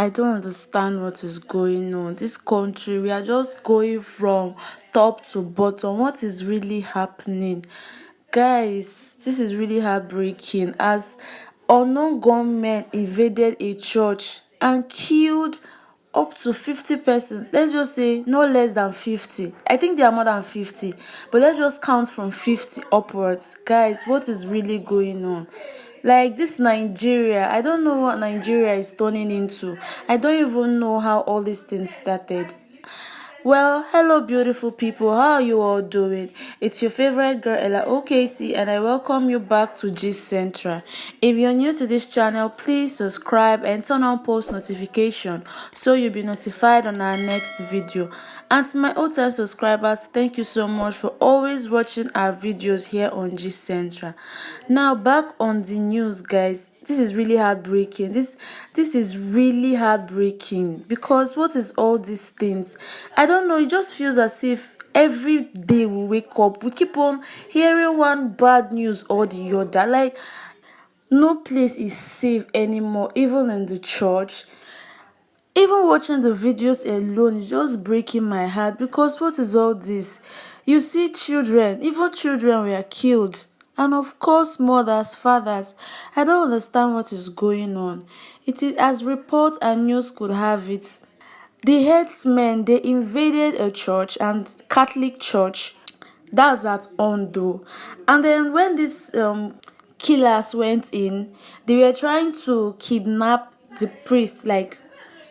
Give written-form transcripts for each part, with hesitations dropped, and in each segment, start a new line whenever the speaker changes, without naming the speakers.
I don't understand what is going on. This country, we are just going from top to bottom. What is really happening? Guys, this is really heartbreaking as unknown gunmen invaded a church and killed up to 50 persons. Let's just say no less than 50. I think there are more than 50, but let's just count from 50 upwards. Guys, what is really going on? Like this Nigeria, I don't know what Nigeria is turning into. I don't even know how all these things started. Well, hello beautiful people, how are you all doing? It's your favorite girl Ella OKC and I welcome you back to Gist Central. If you're new to this channel, please subscribe and turn on post notification so you'll be notified on our next video. And to my old-time subscribers, thank you so much for always watching our videos here on Gist Central. Now back on the news, guys. This is really heartbreaking. This is really heartbreaking because what is all these things? I don't know. It just feels as if every day we wake up, we keep on hearing one bad news or the other. Like no place is safe anymore, even in the church. Even watching the videos alone is just breaking my heart because what is all this? You see children, even children were killed. And of course, mothers, fathers. I don't understand what is going on. It is as reports and news could have it. The headsmen, they invaded a church and Catholic church. That's at ONDO. And then when these killers went in, they were trying to kidnap the priest, like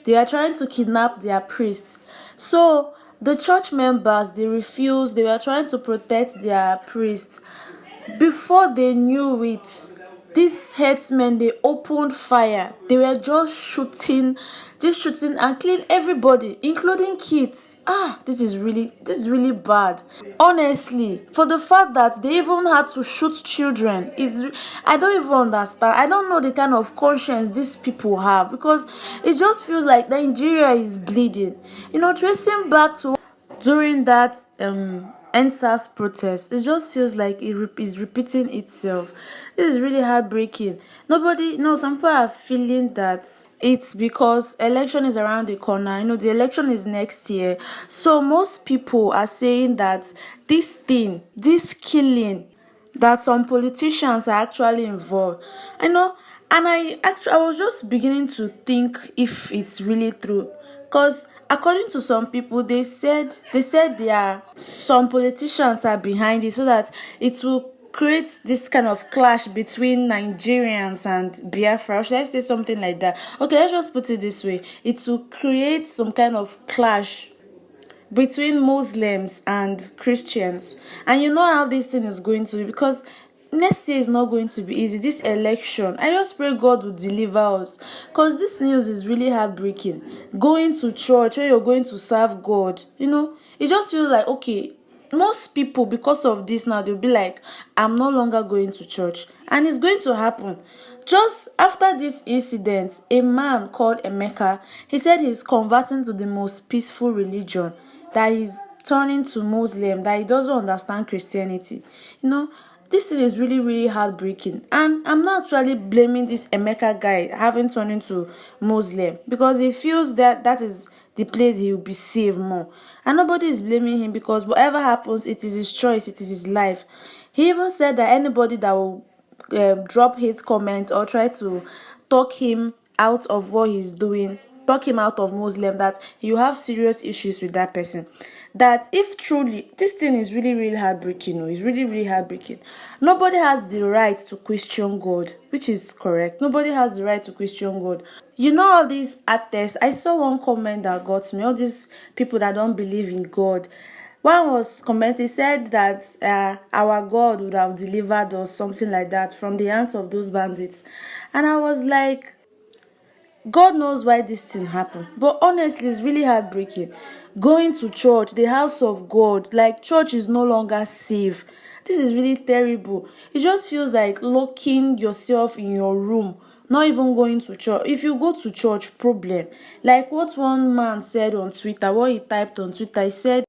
they are trying to kidnap their priests. So the church members, they refused. They were trying to protect their priests. Before they knew it, these headsmen, they opened fire. They were just shooting and killing everybody, including kids. This is really bad. Honestly, for the fact that they even had to shoot children, I don't even understand. I don't know the kind of conscience these people have because it just feels like Nigeria is bleeding. Tracing back to during that NSAS protest, it just feels like it is repeating itself. This is really heartbreaking. Some people are feeling that it's because election is around the corner. The election is next year. So most people are saying that this killing, that some politicians are actually involved. And I was just beginning to think if it's really true. Because according to some people, they said some politicians are behind it so that it will create this kind of clash between Nigerians and Biafra. Or should I say something like that? Okay, let's just put it this way. It will create some kind of clash between Muslims and Christians. And you know how this thing is going to be because next year is not going to be easy. This election, I just pray God will deliver us because this news is really heartbreaking. Going to church where you're going to serve God, it just feels like, okay, most people, because of this now, they'll be like, I'm no longer going to church. And it's going to happen. Just after this incident, a man called Emeka, he said he's converting to the most peaceful religion, that he's turning to Muslim, that he doesn't understand Christianity. This thing is really, really heartbreaking. And I'm not actually blaming this Emeka guy having turned into Muslim because he feels that is the place he will be safe more. And nobody is blaming him because whatever happens, it is his choice, it is his life. He even said that anybody that will drop hate comments or try to talk him out of what he's doing, talk him out of Muslim, that you have serious issues with that person. That if truly this thing is really, really heartbreaking, it's really, really heartbreaking. Nobody has the right to question God, which is correct. Nobody has the right to question God. All these actors, I saw one comment that got me, all these people that don't believe in God. One was commenting, said that our God would have delivered us, something like that, from the hands of those bandits. And I was like, God knows why this thing happened. But honestly, it's really heartbreaking. Going to church, the house of God, like church is no longer safe. This is really terrible. It just feels like locking yourself in your room, not even going to church. If you go to church, problem. Like what one man said on Twitter, what he typed on Twitter, he said,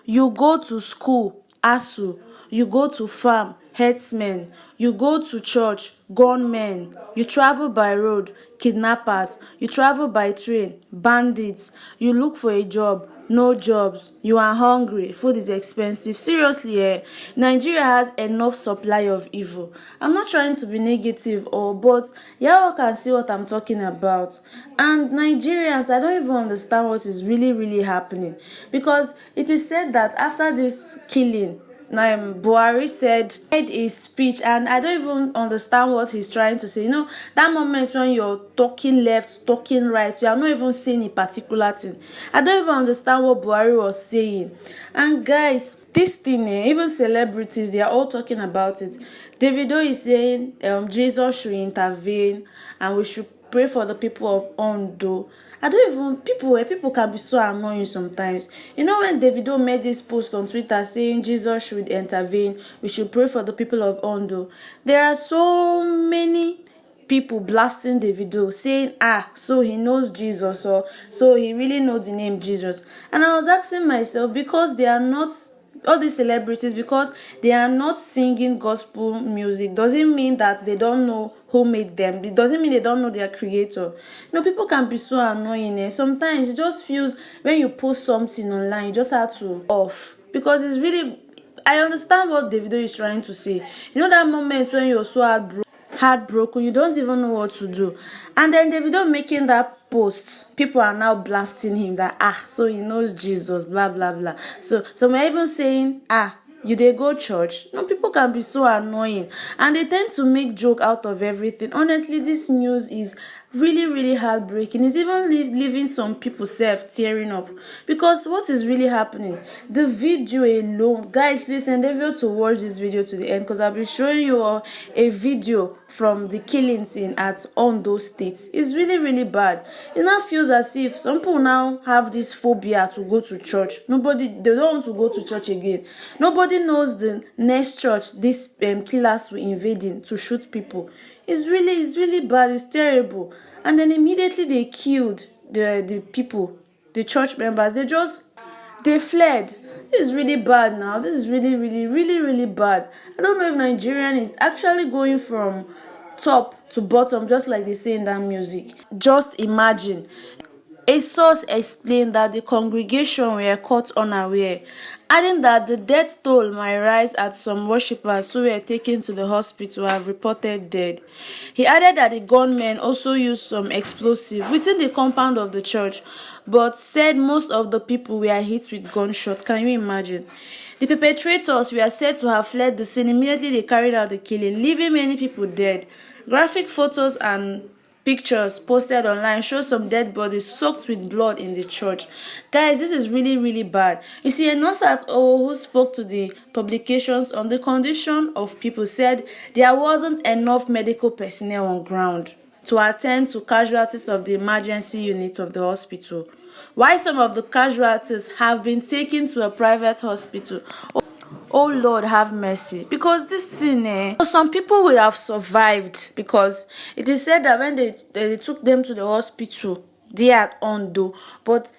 you go to school, ASU, you go to farm, herdsmen. You go to church, gunmen. You travel by road, kidnappers. You travel by train, bandits. You look for a job, no jobs. You are hungry, food is expensive. Seriously, Nigeria has enough supply of evil. I'm not trying to be negative, but y'all can see what I'm talking about. And Nigerians, I don't even understand what is really happening, because it is said that after this killing, Buhari made a speech, and I don't even understand what he's trying to say. That moment when you're talking left, talking right, you are not even saying a particular thing. I don't even understand what Buhari was saying. And guys, this thing, even celebrities, they are all talking about it. Davido is saying Jesus should intervene and we should pray for the people of ONDO. I don't even people can be so annoying sometimes. When Davido made this post on Twitter saying Jesus should intervene, we should pray for the people of ONDO, there are so many people blasting Davido saying, so he knows Jesus, or so he really knows the name Jesus. And I was asking myself, because they are not, all these celebrities, because they are not singing gospel music, doesn't mean that they don't know who made them. It doesn't mean they don't know their creator. People can be so annoying. Sometimes it just feels, when you post something online, you just have to off, because it's really, I understand what Davido is trying to say. That moment when you're so heartbroken, you don't even know what to do, and then Davido making that post, people are now blasting him that so he knows Jesus, blah blah blah. So some are even saying, you dey go church? People can be so annoying, and they tend to make joke out of everything. Honestly, this news is really heartbreaking. It's even leaving some people tearing up, because what is really happening, the video alone, guys, please endeavor to watch this video to the end, because I'll be showing you all a video from the killing scene at ONDO State. It's really bad. It now feels as if some people now have this phobia to go to church. They don't want to go to church again. Nobody knows the next church these killers will invade to shoot people. It's really bad. It's terrible. And then immediately they killed the people, the church members. They fled. This is really bad now. This is really bad. I don't know if Nigerian is actually going from top to bottom, just like they say in that music. Just imagine. A source explained that the congregation were caught unaware, adding that the death toll might rise as some worshippers who were taken to the hospital have reported dead. He added that the gunmen also used some explosive within the compound of the church, but said most of the people were hit with gunshots. Can you imagine? The perpetrators were said to have fled the scene immediately they carried out the killing, leaving many people dead. Graphic photos and pictures posted online show some dead bodies soaked with blood in the church. Guys, this is really bad. You see, a nurse at O who spoke to the publications on the condition of people said there wasn't enough medical personnel on ground to attend to casualties of the emergency unit of the hospital, while some of the casualties have been taken to a private hospital. Oh Lord, have mercy. Because this thing, some people will have survived, because it is said that when they took them to the hospital, they at ONDO, but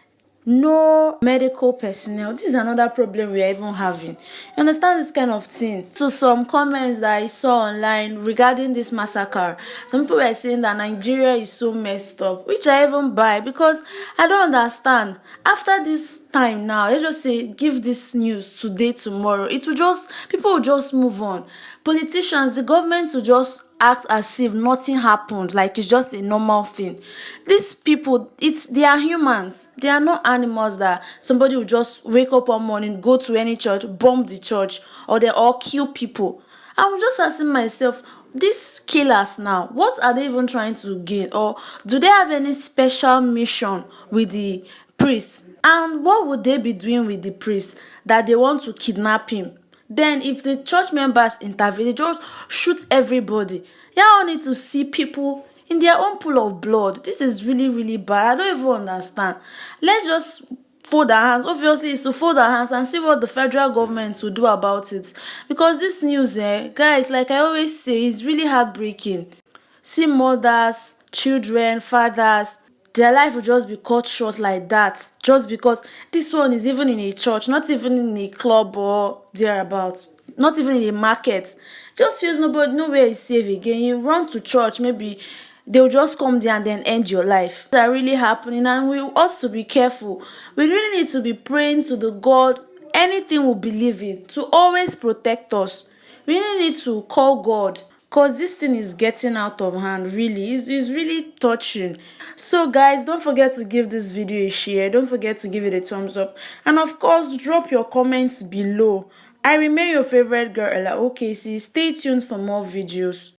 no medical personnel. This is another problem we are even having. You understand this kind of thing? So some comments that I saw online regarding this massacre, some people were saying that Nigeria is so messed up, which I even buy, because I don't understand. After this time now, let's just say give this news today, tomorrow, people will just move on. Politicians, the government will just act as if nothing happened, like it's just a normal thing. These people, they are humans. They are not animals that somebody will just wake up one morning, go to any church, bomb the church, or they all kill people. I'm just asking myself, these killers now, what are they even trying to gain? Or do they have any special mission with the priest? And what would they be doing with the priest that they want to kidnap him? Then if the church members intervene, they just shoot everybody. Y'all need to see people in their own pool of blood. This is really bad. I don't even understand. Let's just fold our hands. Obviously, it's to fold our hands and see what the federal government will do about it. Because this news, guys, like I always say, is really heartbreaking. See mothers, children, fathers, their life will just be cut short like that, just because this one is even in a church, not even in a club or thereabouts. not even in the market. Just feels nowhere is safe again. You run to church, maybe they'll just come there and then end your life. That are really happening, and we ought to be careful. We really need to be praying to the God, anything we believe in, to always protect us. We really need to call God, because this thing is getting out of hand. Really, it's really touching. So guys, don't forget to give this video a share, don't forget to give it a thumbs up, and of course drop your comments below. I remain your favorite girl, Ella OKC. Stay tuned for more videos.